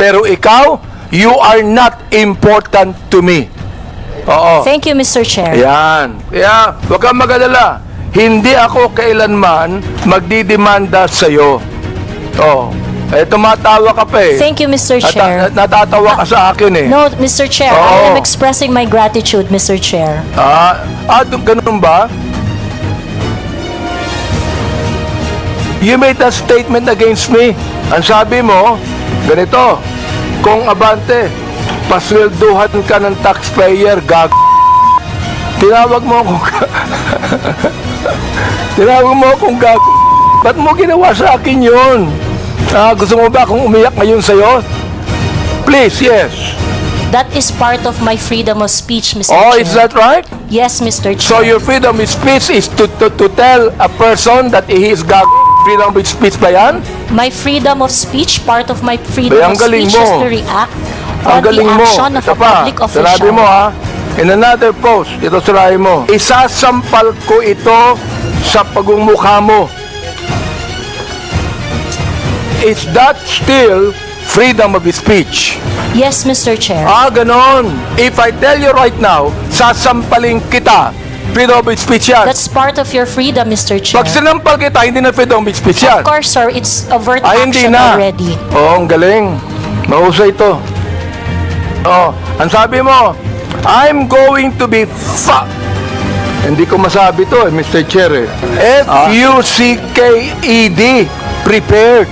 Pero ikaw, you are not important to me. Oo. Thank you, Mr. Chair. Yan. Kaya, huwag kang mag-alala. Hindi ako kailanman magdidemanda sa'yo. Oh. Eh, tumatawa ka pa eh. Thank you, Mr. Chair. Natatawa ka sa akin eh. No, Mr. Chair, Oo. I am expressing my gratitude, Mr. Chair. Ganun ba? You made a statement against me. Ang sabi mo, ganito, kung abante, paswelduhan ka ng taxpayer, tinawag mo akong tinawag mo akong ba't mo ginawa sa akin yun? Gusto mo ba akong umiyak ngayon sa'yo? Please, yes. That is part of my freedom of speech, Mr. Oh, Chair. is that right? Yes, Mr. Chair. So your freedom of speech is to tell a person that he is freedom of speech ba yan? My freedom of speech, part of my freedom Ang of galing speech is mo. to react Ang on the galing mo. action of Ito a pa, public official. sinabi mo ha, in another post, ito sinabi mo, isasampal ko ito sa pagmumukha mo. Is that still freedom of speech? Yes, Mr. Chair. Ganon. If I tell you right now, sasampalin kita, freedom of speech yan. That's part of your freedom, Mr. Chair. Pag sinampal kita, hindi na freedom of speech yan. Of course, sir, it's overt Hindi action na. already. Ang galing. Mahusay ito. Ang sabi mo, I'm going to be Hindi ko masabi to, Mr. Chair. F-U-C-K-E-D. Prepared.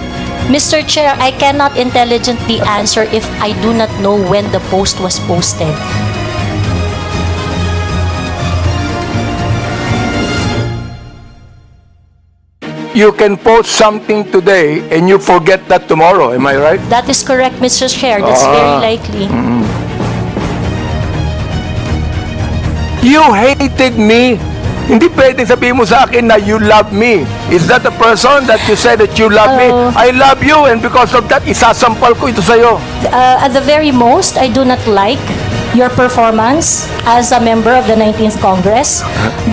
Mr. Chair, I cannot intelligently answer if I do not know when the post was posted. You can post something today and you forget that tomorrow. Am I right? That is correct, Mr. Chair. That's very likely. You hated me. Hindi pwedeng sabihin mo sa akin na you love me. Is that the person that you said that you love me? I love you, and because of that, isasampal ko ito sa'yo. At the very most, I do not like your performance as a member of the 19th Congress.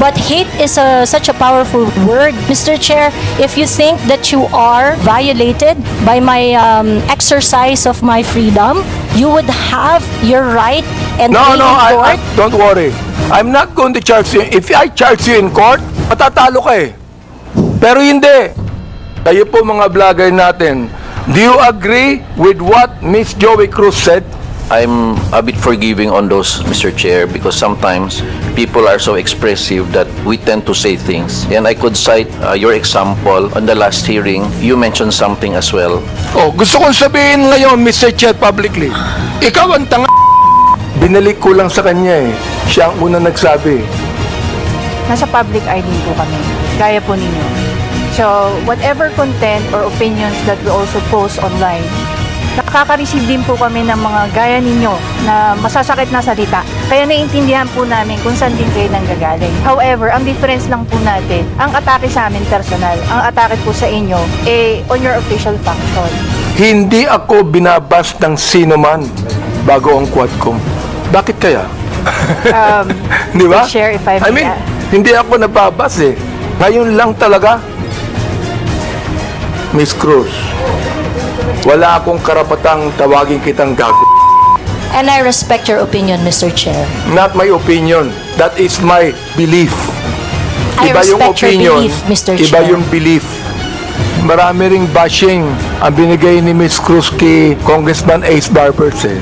But hate is such a powerful word, Mr. Chair. If you think that you are violated by my exercise of my freedom, you would have your right and No, be in court. don't worry. I'm not going to charge you. If I charge you in court, matatalo ka eh. Pero hindi. Kayo po mga vlogger natin, do you agree with what Miss Joey Cruz said? I'm a bit forgiving on those, Mr. Chair, because sometimes people are so expressive that we tend to say things. And I could cite your example on the last hearing. You mentioned something as well. Gusto kong sabihin ngayon, Mr. Chair, publicly. Ikaw ang tanga. Binalik ko lang sa kanya eh. Siya ang unang nagsabi. Nasa public eye din po kami. Gaya po ninyo. So, whatever content or opinions that we also post online, nakaka-receive din po kami ng mga gaya ninyo na masasakit na salita. Kaya naiintindihan po namin kung saan din kayo nanggagaling. However, ang difference lang po natin, ang atake sa amin personal, ang atake po sa inyo, on your official function. Hindi ako binabas ng sino man bago ang Quadcom. Bakit kaya? Di ba? Share if I mean, hindi ako nababas eh. Ngayon lang talaga. Miss Cruz, wala akong karapatang tawagin kitang gago. And I respect your opinion, Mr. Chair. Not my opinion. That is my belief. I respect your belief, Mr. Iba Chair. yung belief. Marami ring bashing ang binigay ni Miss Cruz kay Congressman Ace Barbers eh.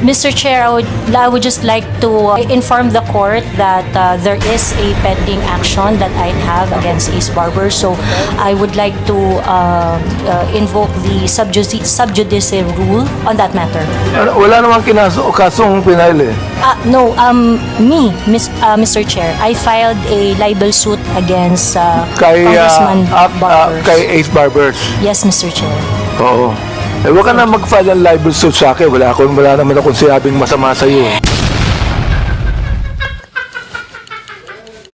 Mr. Chair, I would just like to inform the court that there is a pending action that I have against Ace Barber. So I would like to invoke the sub judice rule on that matter. Wala namang kasong pinail eh. No, Mr. Chair, I filed a libel suit against Congressman Barber. Kay Ace Barbers. Yes, Mr. Chair. Oo. Huwag ka na mag-file ng libel suit sa akin. Wala naman akong sinabing masama sa iyo.